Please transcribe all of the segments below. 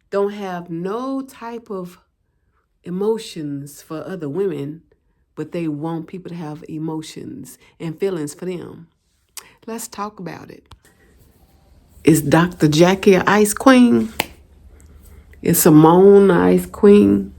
don't have no type of emotions for other women, but they want people to have emotions and feelings for them. Let's talk about it. Is Dr. Jackie an ice queen? Is Simone an ice queen?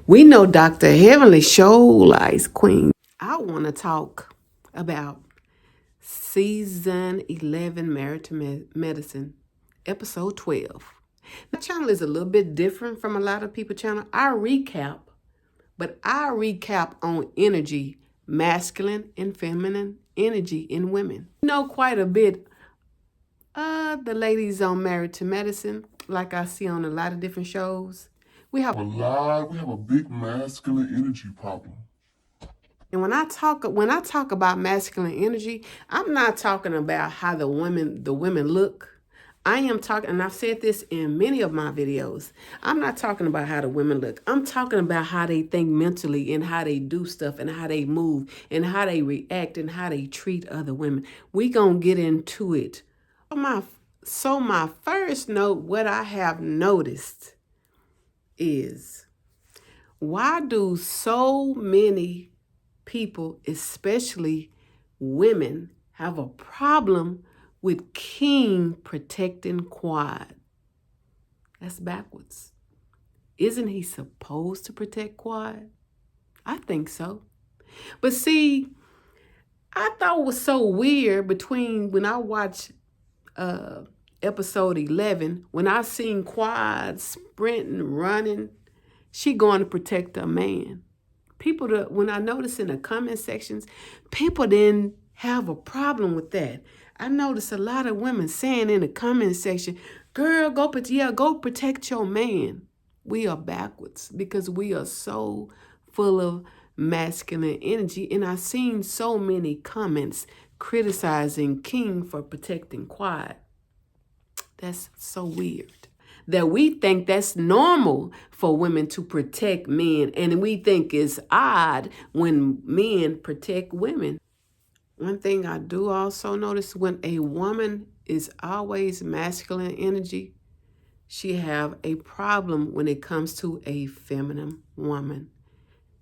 We know Dr. Heavenly Show ice queen. I want to talk about Season 11 Married to Medicine, Episode 12. My channel is a little bit different from a lot of people's channel. I recap on energy, masculine and feminine energy in women. You know quite a bit the ladies on Married to Medicine, like I see on a lot of different shows. We have a big masculine energy problem. And when I talk about masculine energy, I'm not talking about how the women look. I am talking, and I've said this in many of my videos. I'm not talking about how the women look. I'm talking about how they think mentally and how they do stuff and how they move and how they react and how they treat other women. We gonna get into it. So my first note, what I have noticed is, why do so many people, especially women, have a problem with King protecting Quad? That's backwards. Isn't he supposed to protect Quad? I think so. But see, I thought it was so weird between when I watched episode 11, when I seen Quad sprinting, running, she going to protect her man. When I noticed in the comment sections, people didn't have a problem with that. I noticed a lot of women saying in the comment section, girl, go protect your man. We are backwards because we are so full of masculine energy. And I've seen so many comments criticizing King for protecting Quad. That's so weird. That we think that's normal for women to protect men, and we think it's odd when men protect women. One thing I do also notice, when a woman is always masculine energy, she have a problem when it comes to a feminine woman.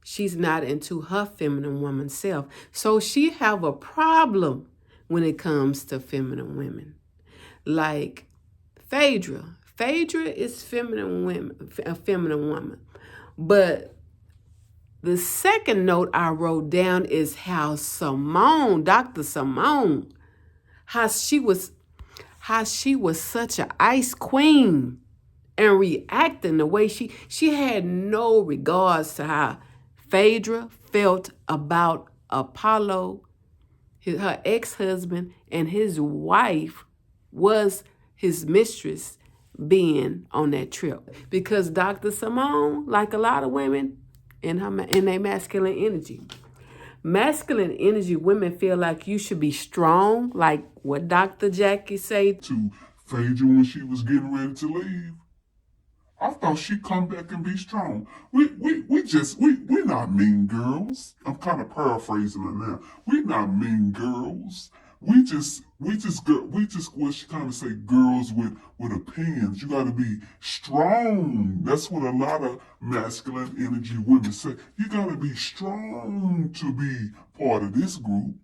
She's not into her feminine woman self. So she have a problem when it comes to feminine women. Like Phaedra. Phaedra is a feminine woman. But the second note I wrote down is how Simone, Dr. Simone, how she was such an ice queen and reacting the way she had no regards to how Phaedra felt about Apollo, her ex-husband, and his wife was his mistress being on that trip. Because Dr. Simone, like a lot of women in their masculine energy, women feel like you should be strong, like what Dr. Jackie said to Phaedra when she was getting ready to leave. I thought she'd come back and be strong. We're not mean girls. I'm kind of paraphrasing it now. We're not mean girls. We just what she kind of say, girls with opinions. You got to be strong. That's what a lot of masculine energy women say. You got to be strong to be part of this group.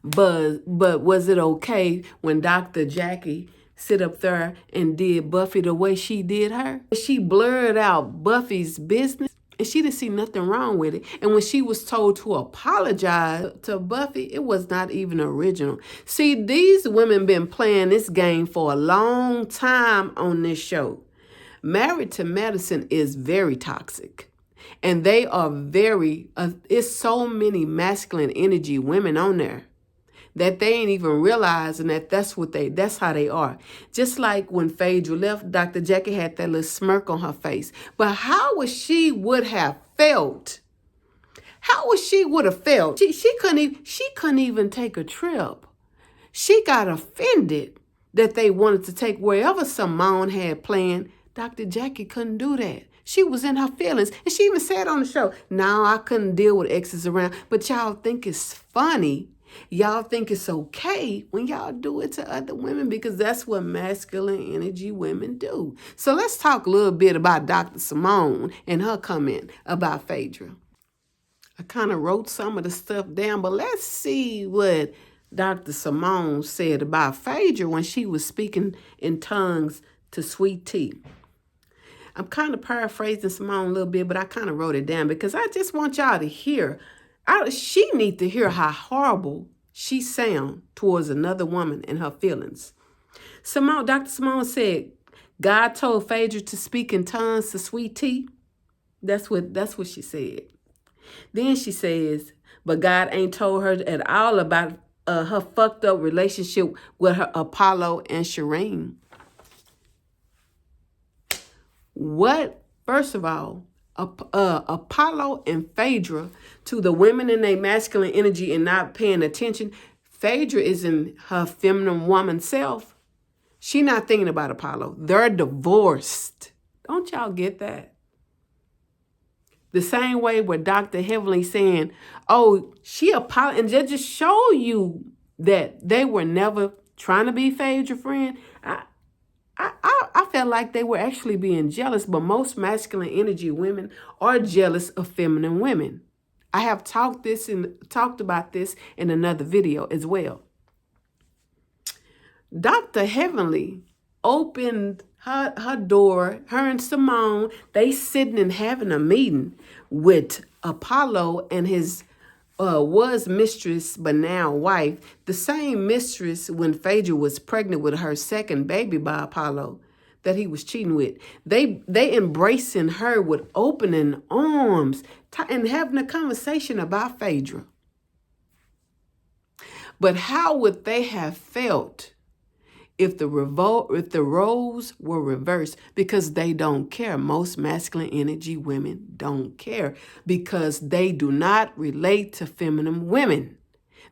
But was it okay when Dr. Jackie sit up there and did Buffy the way she did her? She blurred out Buffy's business, and she didn't see nothing wrong with it. And when she was told to apologize to Buffy, it was not even original. See, these women been playing this game for a long time on this show. Married to Medicine is very toxic. And they are it's so many masculine energy women on there that they ain't even realizing that that's how they are. Just like when Phaedra left, Dr. Jackie had that little smirk on her face. But how she would have felt? She couldn't even take a trip. She got offended that they wanted to take wherever Simone had planned. Dr. Jackie couldn't do that. She was in her feelings. And she even said on the show, "No, I couldn't deal with exes around." But y'all think it's funny Y'all think it's okay when y'all do it to other women because that's what masculine energy women do. So let's talk a little bit about Dr. Simone and her comment about Phaedra. I kind of wrote some of the stuff down, but let's see what Dr. Simone said about Phaedra when she was speaking in tongues to Sweet Tea. I'm kind of paraphrasing Simone a little bit, but I kind of wrote it down because I just want y'all to hear. She need to hear how horrible she sound towards another woman and her feelings. Dr. Simone said, God told Phaedra to speak in tongues to Sweet Tea. That's what she said. Then she says, but God ain't told her at all about her fucked up relationship with her Apollo and Shireen. What? First of all, Apollo and Phaedra, to the women in their masculine energy and not paying attention, Phaedra is in her feminine woman self. She not thinking about Apollo. They're divorced. Don't y'all get that? The same way where Dr. Heavenly saying, oh, she Apollo, and just show you that they were never trying to be Phaedra friend. I felt like they were actually being jealous, but most masculine energy women are jealous of feminine women. I have talked about this in another video as well. Dr. Heavenly opened her door, her and Simone, they sitting and having a meeting with Apollo and his was mistress, but now wife, the same mistress when Phaedra was pregnant with her second baby by Apollo that he was cheating with. They embracing her with opening arms and having a conversation about Phaedra. But how would they have felt if the roles were reversed? Because they don't care. Most masculine energy women don't care because they do not relate to feminine women.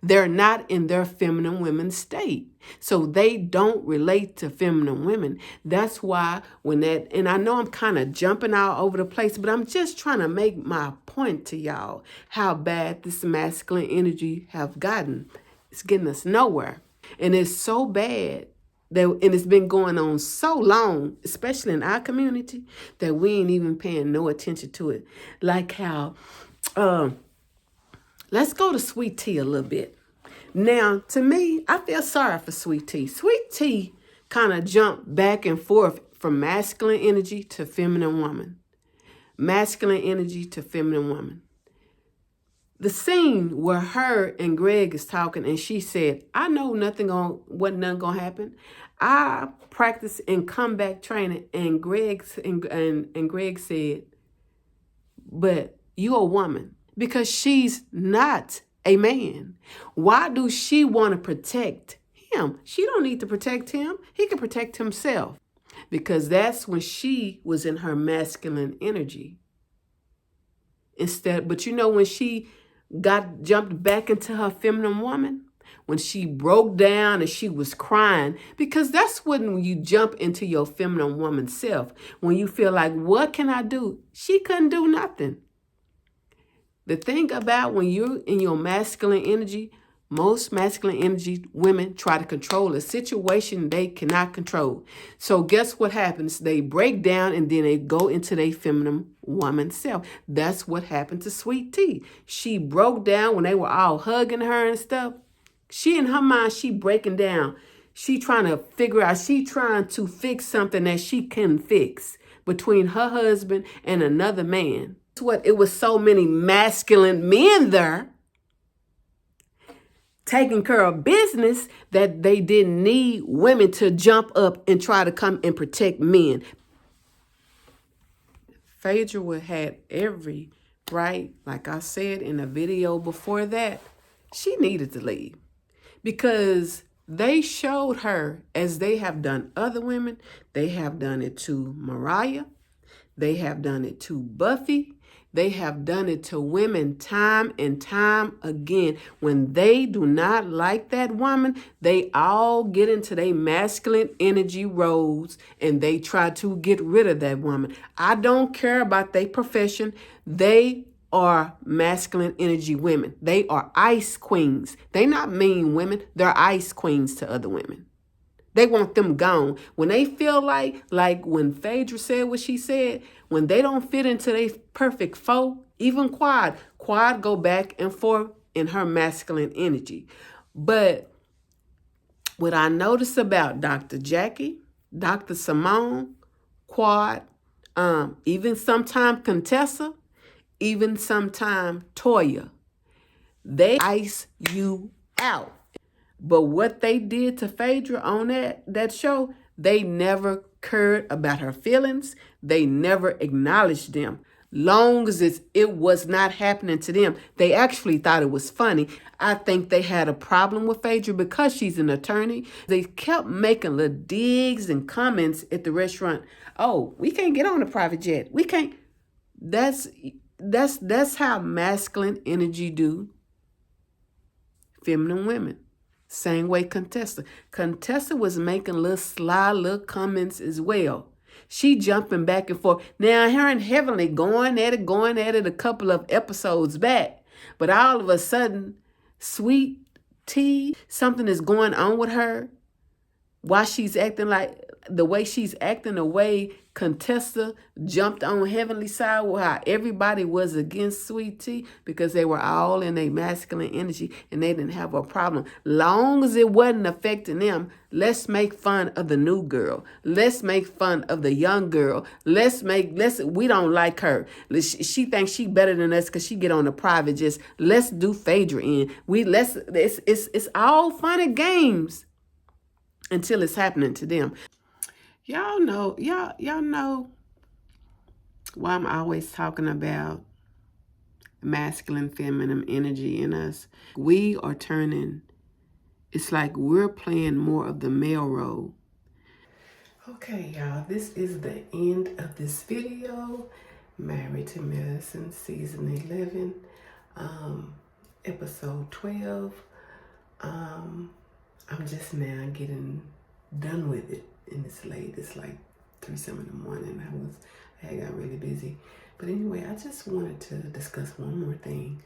They're not in their feminine women state. So they don't relate to feminine women. That's why and I know I'm kind of jumping all over the place, but I'm just trying to make my point to y'all how bad this masculine energy have gotten. It's getting us nowhere. And it's so bad and it's been going on so long, especially in our community, that we ain't even paying no attention to it. Like how, let's go to Sweet Tea a little bit. Now, to me, I feel sorry for Sweet Tea. Sweet Tea kind of jumped back and forth from masculine energy to feminine woman. Masculine energy to feminine woman. The scene where her and Greg is talking and she said, I know wasn't nothing gonna happen. I practice in comeback training, and Greg said, but you a woman, because she's not a man. Why do she want to protect him? She don't need to protect him. He can protect himself, because that's when she was in her masculine energy. But when she jumped back into her feminine woman, when she broke down and she was crying, because that's when you jump into your feminine woman self. When you feel like, what can I do? She couldn't do nothing. The thing about when you're in your masculine energy, most masculine energy women try to control a situation they cannot control. So guess what happens? They break down and then they go into their feminine woman self. That's what happened to Sweet Tea. She broke down when they were all hugging her and stuff. She, in her mind, she breaking down. She trying to figure out, she trying to fix something that she couldn't fix between her husband and another man. That's what it was, so many masculine men there taking care of business that they didn't need women to jump up and try to come and protect men. Phaedra had every right, like I said in a video before that, she needed to leave. Because they showed her, as they have done other women, they have done it to Mariah, they have done it to Buffy, they have done it to women time and time again. When they do not like that woman, they all get into their masculine energy roles and they try to get rid of that woman. I don't care about their profession. They are masculine energy women. They are ice queens. They not mean women. They're ice queens to other women. They want them gone. When they feel like when Phaedra said what she said, when they don't fit into their perfect foe, even Quad go back and forth in her masculine energy. But what I notice about Dr. Jackie, Dr. Simone, Quad, even sometime Contessa, even sometime Toya, they ice you out. But what they did to Phaedra on that show, they never cared about her feelings. They never acknowledged them. Long as it was not happening to them, they actually thought it was funny. I think they had a problem with Phaedra because she's an attorney. They kept making little digs and comments at the restaurant. Oh, we can't get on a private jet. We can't. That's how masculine energy do feminine women. Same way Contessa. Contessa was making little sly little comments as well. She jumping back and forth. Now her and Heavenly going at it a couple of episodes back. But all of a sudden, Sweet Tea, something is going on with her. Why she's acting like the way she's acting, the way Contessa jumped on Heavenly side, how everybody was against Sweet Tea because they were all in a masculine energy and they didn't have a problem. Long as it wasn't affecting them, let's make fun of the new girl. Let's make fun of the young girl. We don't like her. She thinks she better than us because she get on the private jets. Let's do Phaedra in. It's all fun and games until it's happening to them. Y'all know why I'm always talking about masculine, feminine energy in us. We are turning, it's like we're playing more of the male role. Okay, y'all, this is the end of this video. Married to Medicine, season 11, episode 12. I'm just now getting done with it. And it's late. It's like 3-something in the morning. I got really busy. But anyway, I just wanted to discuss one more thing.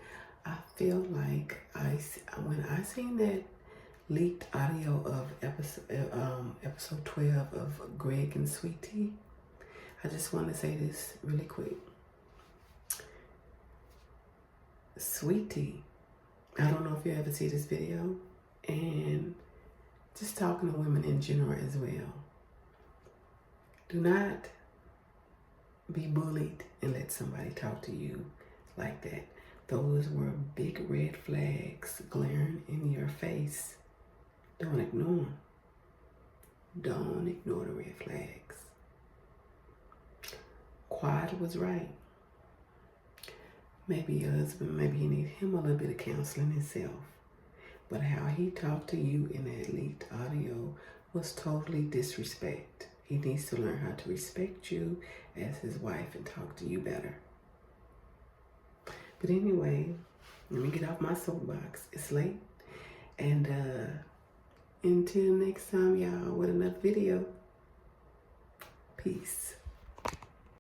I feel like when I seen that leaked audio of episode 12 of Greg and Sweet Tea, I just want to say this really quick. Sweet Tea, I don't know if you ever see this video, and just talking to women in general as well. Do not be bullied and let somebody talk to you like that. Those were big red flags glaring in your face. Don't ignore them. Don't ignore the red flags. Quad was right. Maybe your husband, maybe you need him a little bit of counseling himself. But how he talked to you in that leaked audio was totally disrespect. He needs to learn how to respect you as his wife and talk to you better. But anyway, let me get off my soapbox. It's late. And until next time, y'all, with another video. Peace.